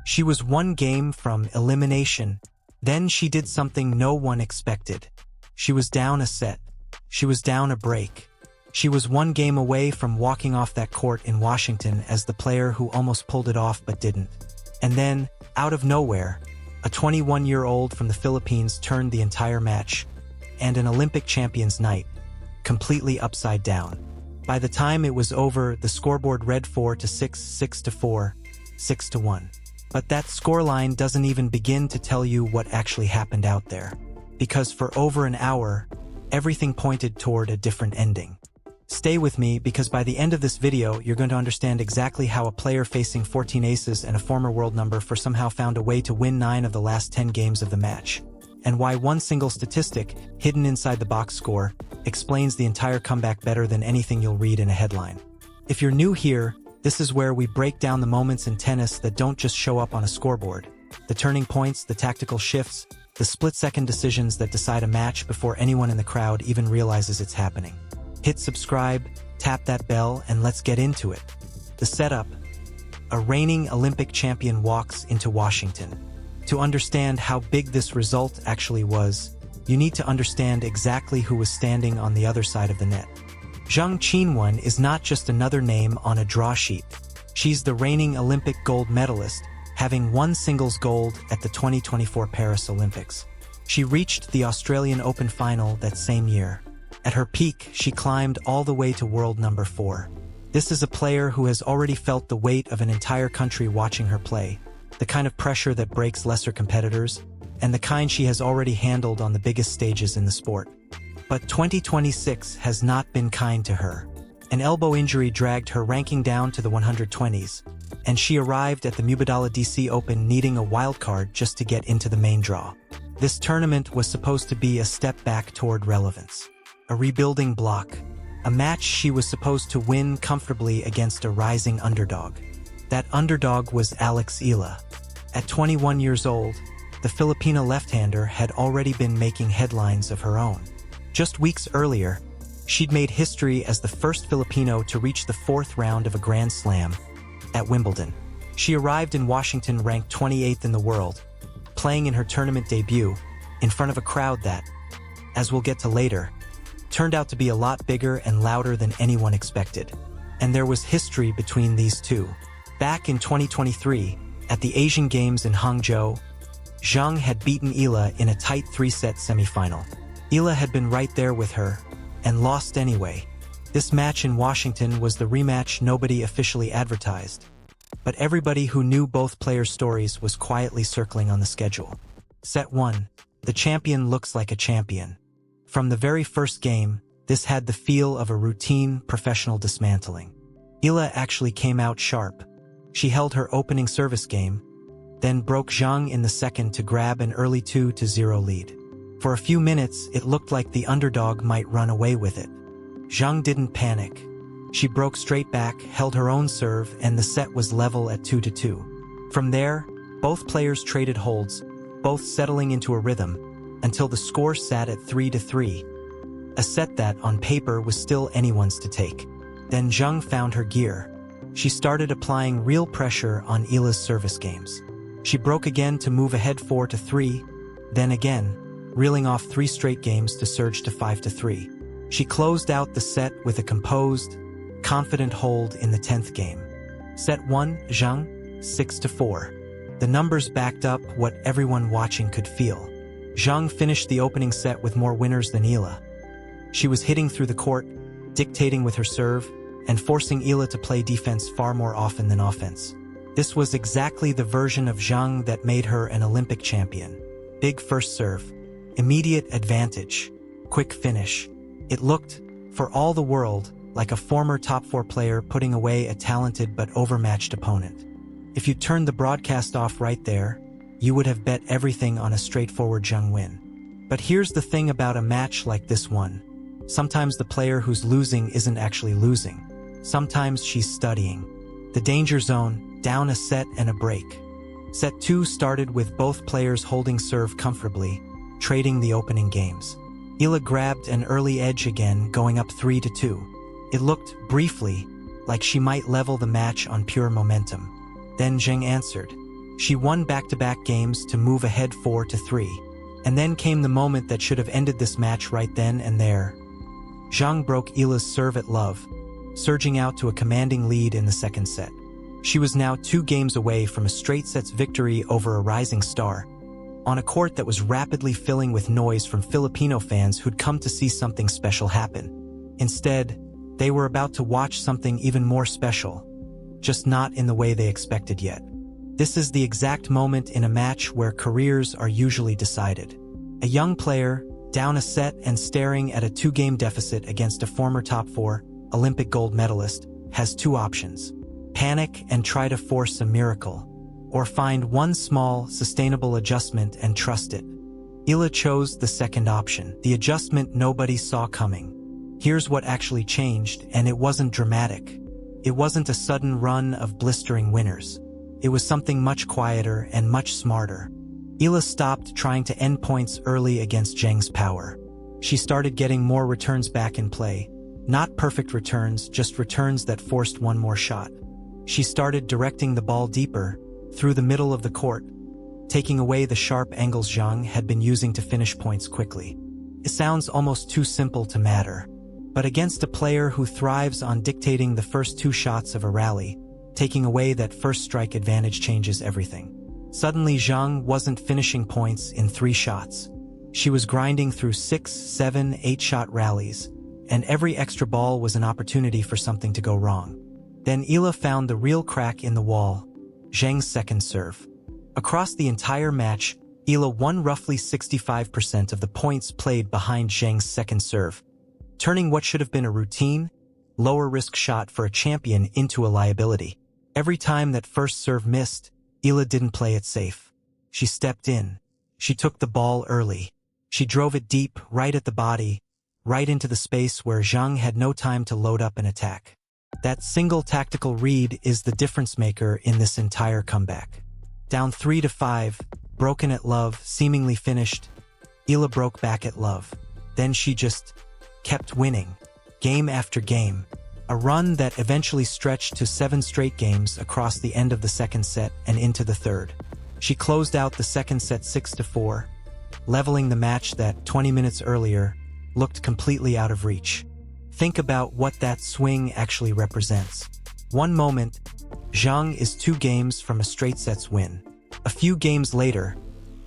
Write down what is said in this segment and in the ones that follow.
She was one game from elimination. Then she did something no one expected. She was down a set. She was down a break. She was one game away from walking off that court in Washington as the player who almost pulled it off but didn't. And then, out of nowhere, a 21-year-old from the Philippines turned the entire match, and an Olympic champion's night, completely upside down. By the time it was over, the scoreboard read 4-6, 6-4, 6-1. But that scoreline doesn't even begin to tell you what actually happened out there. Because for over an hour, everything pointed toward a different ending. Stay with me, because by the end of this video, you're going to understand exactly how a player facing 14 aces and a former world number 4 somehow found a way to win 9 of the last 10 games of the match. And why one single statistic, hidden inside the box score, explains the entire comeback better than anything you'll read in a headline. If you're new here, this is where we break down the moments in tennis that don't just show up on a scoreboard. The turning points, the tactical shifts, the split-second decisions that decide a match before anyone in the crowd even realizes it's happening. Hit subscribe, tap that bell, and let's get into it. The setup. A reigning Olympic champion walks into Washington. To understand how big this result actually was, you need to understand exactly who was standing on the other side of the net. Zheng Qinwen is not just another name on a draw sheet. She's the reigning Olympic gold medalist, having won singles gold at the 2024 Paris Olympics. She reached the Australian Open final that same year. At her peak, she climbed all the way to world number 4. This is a player who has already felt the weight of an entire country watching her play, the kind of pressure that breaks lesser competitors, and the kind she has already handled on the biggest stages in the sport. But 2026 has not been kind to her. An elbow injury dragged her ranking down to the 120s, and she arrived at the Mubadala DC Open needing a wildcard just to get into the main draw. This tournament was supposed to be a step back toward relevance. A rebuilding block. A match she was supposed to win comfortably against a rising underdog. That underdog was Alex Eala. At 21 years old, the Filipina left-hander had already been making headlines of her own. Just weeks earlier, she'd made history as the first Filipino to reach the 4th round of a Grand Slam at Wimbledon. She arrived in Washington ranked 28th in the world, playing in her tournament debut in front of a crowd that, as we'll get to later, turned out to be a lot bigger and louder than anyone expected. And there was history between these two. Back in 2023, at the Asian Games in Hangzhou, Zheng had beaten Eala in a tight 3-set semifinal. Eala had been right there with her, and lost anyway. This match in Washington was the rematch nobody officially advertised. But everybody who knew both players' stories was quietly circling on the schedule. Set 1. The champion looks like a champion. From the very first game, this had the feel of a routine, professional dismantling. Eala actually came out sharp. She held her opening service game, then broke Zheng in the second to grab an early 2-0 lead. For a few minutes, it looked like the underdog might run away with it. Zheng didn't panic. She broke straight back, held her own serve, and the set was level at 2-2. From there, both players traded holds, both settling into a rhythm, until the score sat at 3-3. A set that, on paper, was still anyone's to take. Then Zheng found her gear. She started applying real pressure on Eala's service games. She broke again to move ahead 4-3, then again, reeling off 3 straight games to surge to 5-3. She closed out the set with a composed, confident hold in the 10th game. Set 1, Zheng, 6-4. The numbers backed up what everyone watching could feel. Zheng finished the opening set with more winners than Eala. She was hitting through the court, dictating with her serve, and forcing Eala to play defense far more often than offense. This was exactly the version of Zheng that made her an Olympic champion. Big first serve. Immediate advantage. Quick finish. It looked, for all the world, like a former top 4 player putting away a talented but overmatched opponent. If you turned the broadcast off right there, you would have bet everything on a straightforward Zheng win. But here's the thing about a match like this one. Sometimes the player who's losing isn't actually losing. Sometimes she's studying. The danger zone, down a set and a break. Set 2 started with both players holding serve comfortably, trading the opening games. Eala grabbed an early edge again, going up 3-2. It looked, briefly, like she might level the match on pure momentum. Then Zheng answered. She won back-to-back games to move ahead 4-3. And then came the moment that should have ended this match right then and there. Zheng broke Eala's serve at love, surging out to a commanding lead in the second set. She was now 2 games away from a straight sets victory over a rising star, on a court that was rapidly filling with noise from Filipino fans who'd come to see something special happen. Instead, they were about to watch something even more special, just not in the way they expected yet. This is the exact moment in a match where careers are usually decided. A young player, down a set and staring at a 2-game deficit against a former top 4 Olympic gold medalist, has 2 options: panic and try to force a miracle, or find one small, sustainable adjustment and trust it. Eala chose the second option, the adjustment nobody saw coming. Here's what actually changed, and it wasn't dramatic. It wasn't a sudden run of blistering winners. It was something much quieter and much smarter. Eala stopped trying to end points early against Zheng's power. She started getting more returns back in play. Not perfect returns, just returns that forced one more shot. She started directing the ball deeper, through the middle of the court, taking away the sharp angles Zheng had been using to finish points quickly. It sounds almost too simple to matter. But against a player who thrives on dictating the first 2 shots of a rally, taking away that first strike advantage changes everything. Suddenly Zheng wasn't finishing points in 3 shots. She was grinding through 6, 7, 8-shot rallies, and every extra ball was an opportunity for something to go wrong. Then Eala found the real crack in the wall: Zheng's second serve. Across the entire match, Eala won roughly 65% of the points played behind Zheng's second serve, turning what should have been a routine, lower-risk shot for a champion into a liability. Every time that first serve missed, Eala didn't play it safe. She stepped in. She took the ball early. She drove it deep, right at the body, right into the space where Zheng had no time to load up an attack. That single tactical read is the difference maker in this entire comeback. Down 3-5, broken at love, seemingly finished, Eala broke back at love. Then she just kept winning, game after game. A run that eventually stretched to 7 straight games across the end of the second set and into the third. She closed out the second set 6-4, leveling the match that 20 minutes earlier looked completely out of reach. Think about what that swing actually represents. One moment, Zheng is 2 games from a straight sets win. A few games later,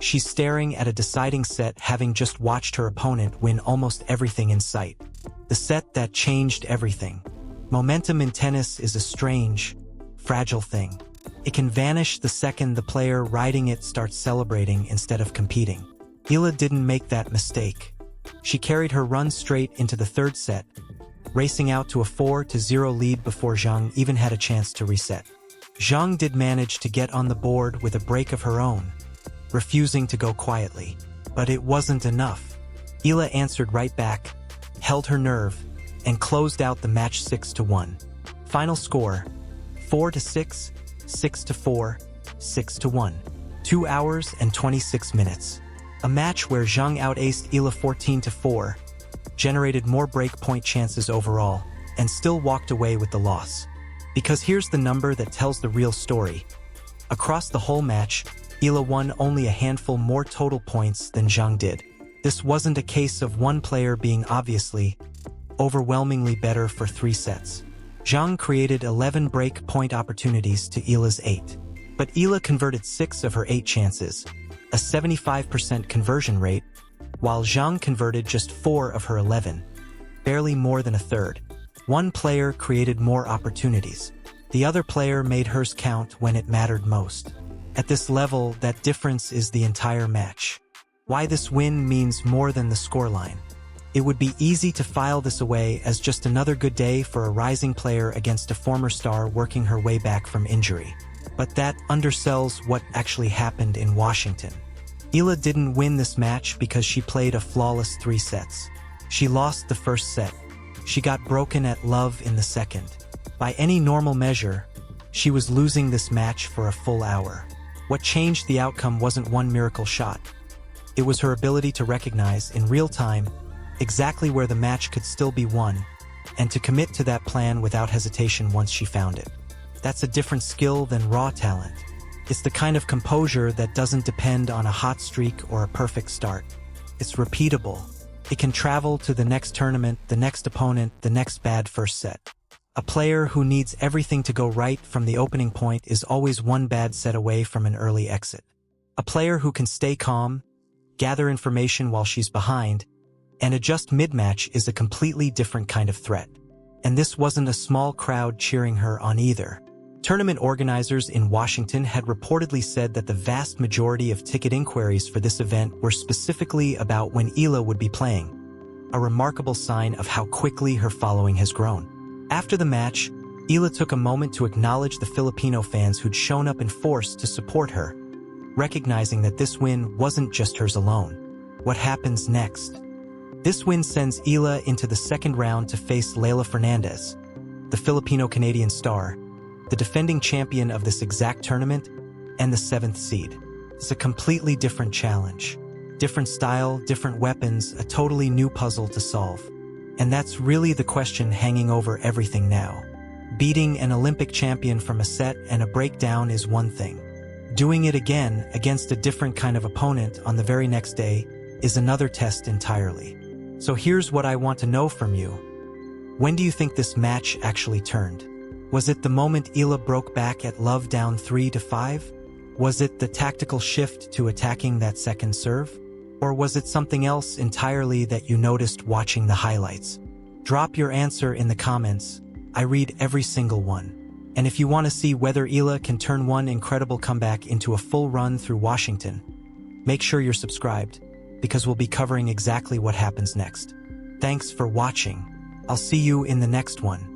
she's staring at a deciding set, having just watched her opponent win almost everything in sight. The set that changed everything. Momentum in tennis is a strange, fragile thing. It can vanish the second the player riding it starts celebrating instead of competing. Eala didn't make that mistake. She carried her run straight into the third set, racing out to a 4-0 lead before Zheng even had a chance to reset. Zheng did manage to get on the board with a break of her own, refusing to go quietly. But it wasn't enough. Eala answered right back, held her nerve, and closed out the match 6-1. Final score: 4-6, 6-4, 6-1. 2 hours and 26 minutes. A match where Zheng outaced Eala 14-4, generated more break-point chances overall, and still walked away with the loss. Because here's the number that tells the real story. Across the whole match, Eala won only a handful more total points than Zheng did. This wasn't a case of one player being obviously, overwhelmingly better for 3 sets. Zheng created 11 break-point opportunities to Eala's 8. But Eala converted 6 of her 8 chances, a 75% conversion rate, while Zheng converted just 4 of her 11, barely more than a third. One player created more opportunities. The other player made hers count when it mattered most. At this level, that difference is the entire match. Why this win means more than the scoreline. It would be easy to file this away as just another good day for a rising player against a former star working her way back from injury. But that undersells what actually happened in Washington. Eala didn't win this match because she played a flawless 3 sets. She lost the first set. She got broken at love in the second. By any normal measure, she was losing this match for a full hour. What changed the outcome wasn't one miracle shot. It was her ability to recognize, in real time, exactly where the match could still be won, and to commit to that plan without hesitation once she found it. That's a different skill than raw talent. It's the kind of composure that doesn't depend on a hot streak or a perfect start. It's repeatable. It can travel to the next tournament, the next opponent, the next bad first set. A player who needs everything to go right from the opening point is always one bad set away from an early exit. A player who can stay calm, gather information while she's behind, and adjust mid-match is a completely different kind of threat. And this wasn't a small crowd cheering her on either. Tournament organizers in Washington had reportedly said that the vast majority of ticket inquiries for this event were specifically about when Eala would be playing, a remarkable sign of how quickly her following has grown. After the match, Eala took a moment to acknowledge the Filipino fans who'd shown up in force to support her, recognizing that this win wasn't just hers alone. What happens next? This win sends Eala into the second round to face Leila Fernandez, the Filipino-Canadian star, the defending champion of this exact tournament, and the 7th seed. It's a completely different challenge. Different style, different weapons, a totally new puzzle to solve. And that's really the question hanging over everything now. Beating an Olympic champion from a set and a breakdown is one thing. Doing it again against a different kind of opponent on the very next day is another test entirely. So here's what I want to know from you. When do you think this match actually turned? Was it the moment Eala broke back at love down 3-5? Was it the tactical shift to attacking that second serve? Or was it something else entirely that you noticed watching the highlights? Drop your answer in the comments. I read every single one. And if you want to see whether Eala can turn one incredible comeback into a full run through Washington, make sure you're subscribed, because we'll be covering exactly what happens next. Thanks for watching. I'll see you in the next one.